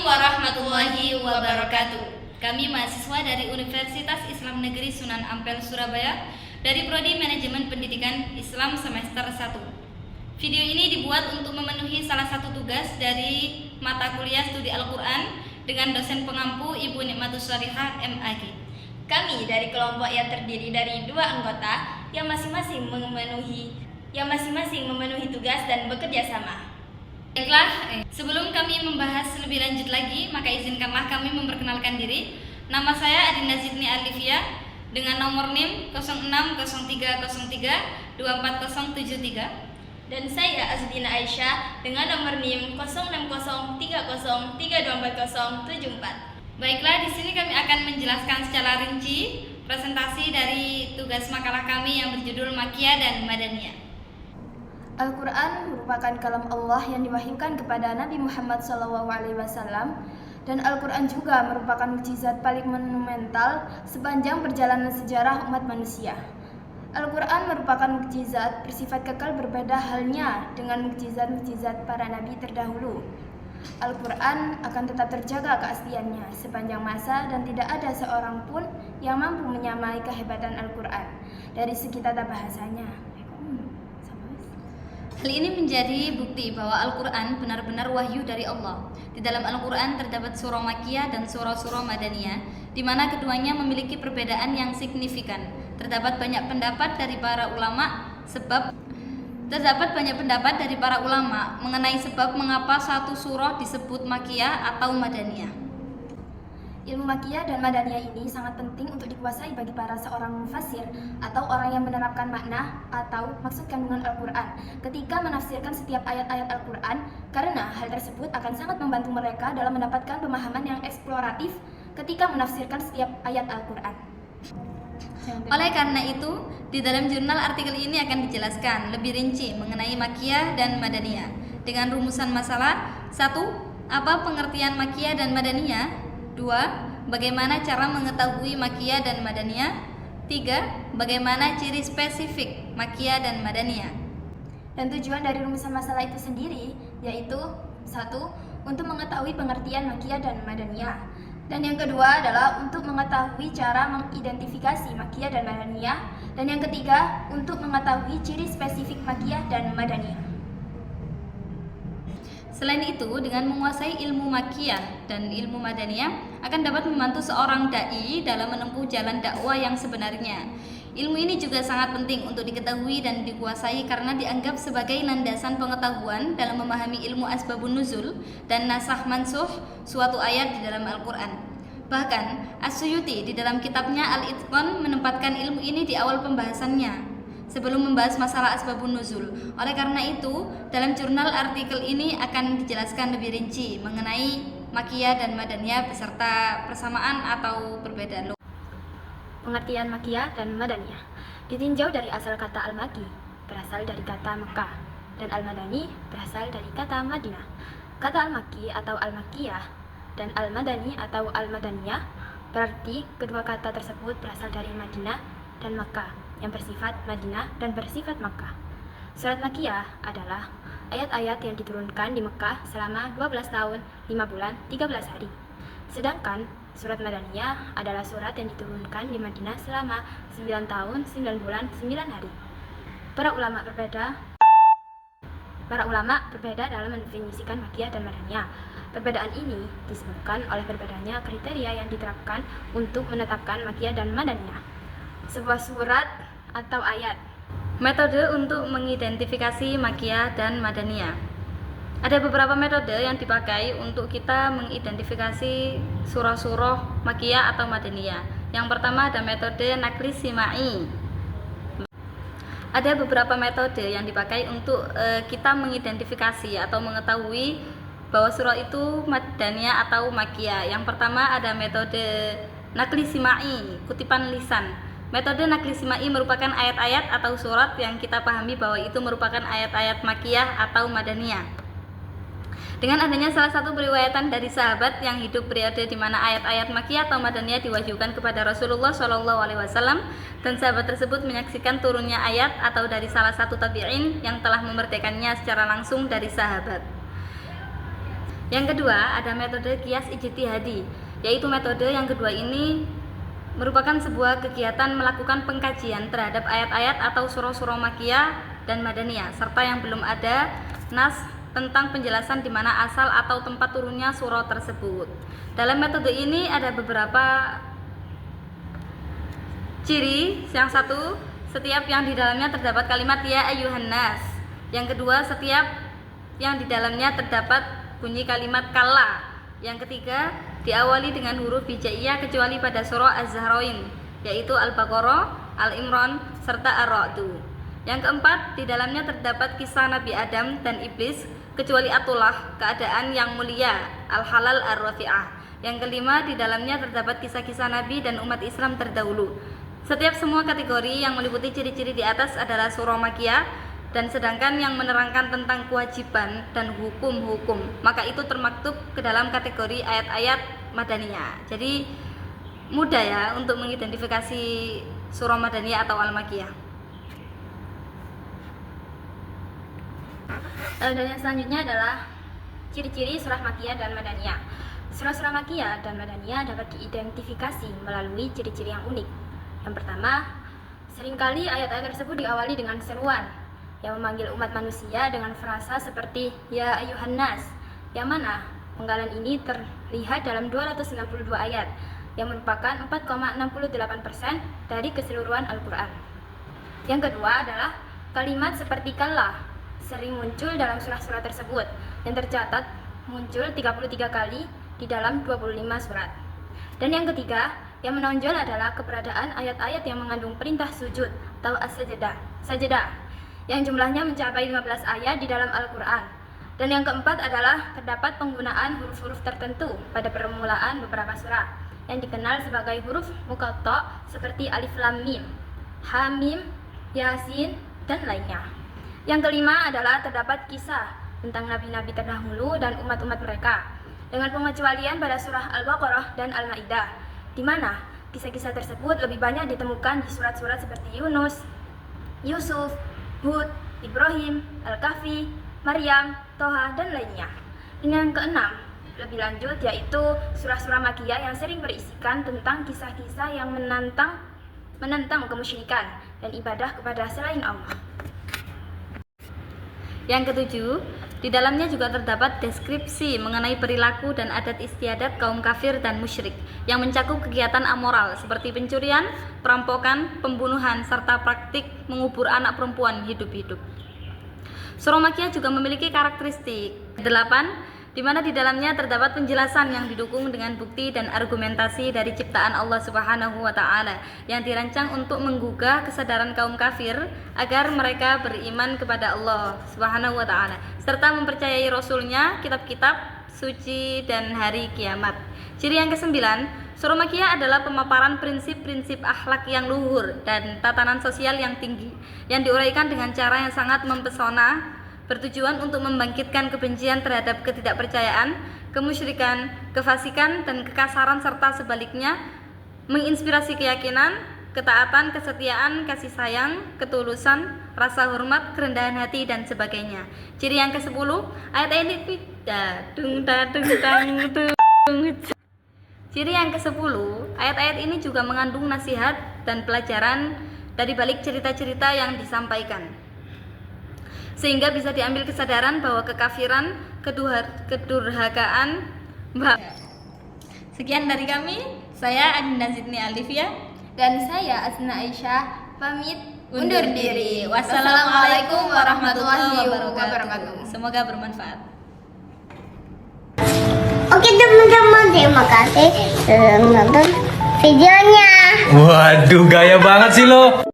warahmatullahi wabarakatuh. Kami mahasiswa dari Universitas Islam Negeri Sunan Ampel, Surabaya dari Prodi Manajemen Pendidikan Islam semester 1. Video ini dibuat untuk memenuhi salah satu tugas dari mata kuliah studi Al-Quran dengan dosen pengampu Ibu Nikmatus Shalihah MAG. Kami dari kelompok yang terdiri dari 2 anggota yang masing-masing memenuhi tugas dan bekerja sama. Baiklah, sebelum kami membahas lebih lanjut lagi, maka izinkanlah kami memperkenalkan diri. Nama saya Adinda Zidni Alifia dengan nomor NIM 060303 24073. Dan saya Azdina Aisyah dengan nomor NIM 0603032404. Baiklah, di sini kami akan menjelaskan secara rinci presentasi dari tugas makalah kami yang berjudul Makkiyah dan Madaniyah. Al-Quran merupakan kalam Allah yang diwahyukan kepada Nabi Muhammad SAW, dan Al-Quran juga merupakan mukjizat paling monumental sepanjang perjalanan sejarah umat manusia. Al-Quran merupakan mukjizat bersifat kekal, berbeda halnya dengan mukjizat-mukjizat para nabi terdahulu. Al-Quran akan tetap terjaga keasliannya sepanjang masa dan tidak ada seorang pun yang mampu menyamai kehebatan Al-Quran dari segi tata bahasanya. Hal ini menjadi bukti bahwa Al-Quran benar-benar wahyu dari Allah. Di dalam Al-Quran terdapat surah Makkiyah dan surah-surah Madaniyah, di mana keduanya memiliki perbedaan yang signifikan. Terdapat banyak pendapat dari para ulama mengenai sebab mengapa satu surah disebut Makkiyah atau Madaniyah. Ilmu Makkiyah dan Madaniyah ini sangat penting untuk dikuasai bagi para seorang mufasir atau orang yang menerapkan makna atau maksud kandungan Al-Quran ketika menafsirkan setiap ayat-ayat Al-Quran, karena hal tersebut akan sangat membantu mereka dalam mendapatkan pemahaman yang eksploratif ketika menafsirkan setiap ayat Al-Quran. Oleh karena itu, di dalam jurnal artikel ini akan dijelaskan lebih rinci mengenai Makkiyah dan Madaniyah dengan rumusan masalah. 1. Apa pengertian Makkiyah dan Madaniyah? 2. Bagaimana cara mengetahui Makkiyah dan Madaniyah? 3. Bagaimana ciri spesifik Makkiyah dan Madaniyah? Dan tujuan dari rumusan masalah itu sendiri yaitu 1. Untuk mengetahui pengertian Makkiyah dan Madaniyah. Dan yang kedua adalah untuk mengetahui cara mengidentifikasi Makkiyah dan Madaniyah. Dan yang ketiga, untuk mengetahui ciri spesifik Makkiyah dan Madaniyah. Selain itu, dengan menguasai ilmu Makkiyah dan ilmu Madaniyah akan dapat membantu seorang dai dalam menempuh jalan dakwah yang sebenarnya. Ilmu ini juga sangat penting untuk diketahui dan dikuasai karena dianggap sebagai landasan pengetahuan dalam memahami ilmu asbabun nuzul dan nasakh mansuh suatu ayat di dalam Al-Quran. Bahkan, As-Suyuti di dalam kitabnya Al-Itqan menempatkan ilmu ini di awal pembahasannya sebelum membahas masalah asbabun nuzul. Oleh karena itu, dalam jurnal artikel ini akan dijelaskan lebih rinci mengenai Makkiyah dan Madaniyah beserta persamaan atau perbedaan. Pengertian Makkiyah dan Madaniyah ditinjau dari asal kata Al-Makki, berasal dari kata Mekah, dan Al-Madani berasal dari kata Madinah. Kata Al-Makki atau Al-Makkiyah dan Al-Madani atau Al-Madaniyah berarti kedua kata tersebut berasal dari Madinah dan Makkah, yang bersifat Madinah dan bersifat Makkah. Surat Makkiyah adalah ayat-ayat yang diturunkan di Makkah selama 12 tahun, 5 bulan, 13 hari. Sedangkan surat Madaniyah adalah surat yang diturunkan di Madinah selama 9 tahun, 9 bulan, 9 hari. Para ulama berbeda dalam mendefinisikan Makkiyah dan Madaniyah. Perbedaan ini disebabkan oleh berbedanya kriteria yang diterapkan untuk menetapkan Makkiyah dan Madaniyah. Sebuah surat atau ayat. Metode untuk mengidentifikasi Makkiyah dan Madaniyah. Ada beberapa metode yang dipakai untuk kita mengidentifikasi surah-surah Makkiyah atau Madaniyah. Yang pertama ada metode naklis simai. Ada beberapa metode yang dipakai untuk kita mengidentifikasi atau mengetahui bahwa surah itu Madaniyah atau Makkiyah. Yang pertama ada metode naklis simai, kutipan lisan. Metode naklis simai merupakan ayat-ayat atau surat yang kita pahami bahwa itu merupakan ayat-ayat Makkiyah atau Madaniyah. Dengan adanya salah satu periwayatan dari sahabat yang hidup periode di mana ayat-ayat Makkiyah atau Madaniyah diwahyukan kepada Rasulullah SAW, dan sahabat tersebut menyaksikan turunnya ayat atau dari salah satu tabi'in yang telah memerdekakannya secara langsung dari sahabat. Yang kedua, ada metode qiyas ijtihadi, yaitu metode yang kedua ini merupakan sebuah kegiatan melakukan pengkajian terhadap ayat-ayat atau surah-surah Makkiyah dan Madaniyah, serta yang belum ada nas tentang penjelasan di mana asal atau tempat turunnya surah tersebut. Dalam metode ini ada beberapa ciri. Yang satu, setiap yang di dalamnya terdapat kalimat ya ayyuhan nas. Yang kedua, setiap yang di dalamnya terdapat bunyi kalimat kalla. Yang ketiga, diawali dengan huruf hijaiyah kecuali pada surah Az-Zahrain, yaitu Al-Baqarah, Al-Imran, serta Ar-Ra'd. Yang keempat, di dalamnya terdapat kisah Nabi Adam dan Iblis kecuali Atullah, keadaan yang mulia, Al-Halal Ar-Rafi'ah. Yang kelima, di dalamnya terdapat kisah-kisah Nabi dan umat Islam terdahulu. Setiap semua kategori yang meliputi ciri-ciri di atas adalah surah Makkiyah, dan sedangkan yang menerangkan tentang kewajiban dan hukum-hukum, maka itu termaktub ke dalam kategori ayat-ayat Madaniyah. Jadi mudah ya untuk mengidentifikasi surah Madaniyah atau Al-Makkiyah. Dan yang selanjutnya adalah ciri-ciri surah Makkiyah dan Madaniyah. Surah-surah Makkiyah dan Madaniyah dapat diidentifikasi melalui ciri-ciri yang unik. Yang pertama, seringkali ayat-ayat tersebut diawali dengan seruan yang memanggil umat manusia dengan frasa seperti ya ayyuhan nas, yang mana penggalan ini terlihat dalam 292 ayat yang merupakan 4,68% dari keseluruhan Al-Quran. Yang kedua adalah kalimat seperti kalla sering muncul dalam surah-surah tersebut, yang tercatat muncul 33 kali di dalam 25 surat. Dan yang ketiga yang menonjol adalah keberadaan ayat-ayat yang mengandung perintah sujud atau as-sajdah yang jumlahnya mencapai 15 ayat di dalam Al-Quran. Dan yang keempat adalah terdapat penggunaan huruf-huruf tertentu pada permulaan beberapa surah yang dikenal sebagai huruf muqatta seperti alif lam mim, ha mim, yasin, dan lainnya. Yang kelima adalah terdapat kisah tentang nabi-nabi terdahulu dan umat-umat mereka, dengan pengecualian pada surah Al-Baqarah dan Al-Maidah, di mana kisah-kisah tersebut lebih banyak ditemukan di surat-surat seperti Yunus, Yusuf, Hud, Ibrahim, Al-Kahfi, Maryam, Toha, dan lainnya. Dan yang keenam, lebih lanjut, yaitu surah-surah Makkiyah yang sering berisikan tentang kisah-kisah yang menentang kemusyrikan dan ibadah kepada selain Allah. Yang ketujuh, di dalamnya juga terdapat deskripsi mengenai perilaku dan adat istiadat kaum kafir dan musyrik yang mencakup kegiatan amoral seperti pencurian, perampokan, pembunuhan, serta praktik mengubur anak perempuan hidup-hidup. Surah Makkiyah juga memiliki karakteristik 8, di mana di dalamnya terdapat penjelasan yang didukung dengan bukti dan argumentasi dari ciptaan Allah Subhanahu wa taala yang dirancang untuk menggugah kesadaran kaum kafir agar mereka beriman kepada Allah Subhanahu wa taala serta mempercayai rasulnya, kitab-kitab suci dan hari kiamat. Ciri yang ke-9, surah Makkiyah adalah pemaparan prinsip-prinsip akhlak yang luhur dan tatanan sosial yang tinggi yang diuraikan dengan cara yang sangat mempesona, bertujuan untuk membangkitkan kebencian terhadap ketidakpercayaan, kemusyrikan, kefasikan, dan kekasaran serta sebaliknya, menginspirasi keyakinan, ketaatan, kesetiaan, kasih sayang, ketulusan, rasa hormat, kerendahan hati, dan sebagainya. Ciri yang ke-10, ayat ini Ciri yang ke-10, ayat-ayat ini juga mengandung nasihat dan pelajaran dari balik cerita-cerita yang disampaikan, sehingga bisa diambil kesadaran bahwa kekafiran, kedurhakaan, Sekian dari kami, saya Adinda Zidni Alifia Dan saya Asna Aisyah pamit undur diri. Wassalamualaikum warahmatullahi wabarakatuh. Semoga bermanfaat. Oke teman-teman, terima kasih sudah menonton videonya. Waduh, gaya banget sih lo.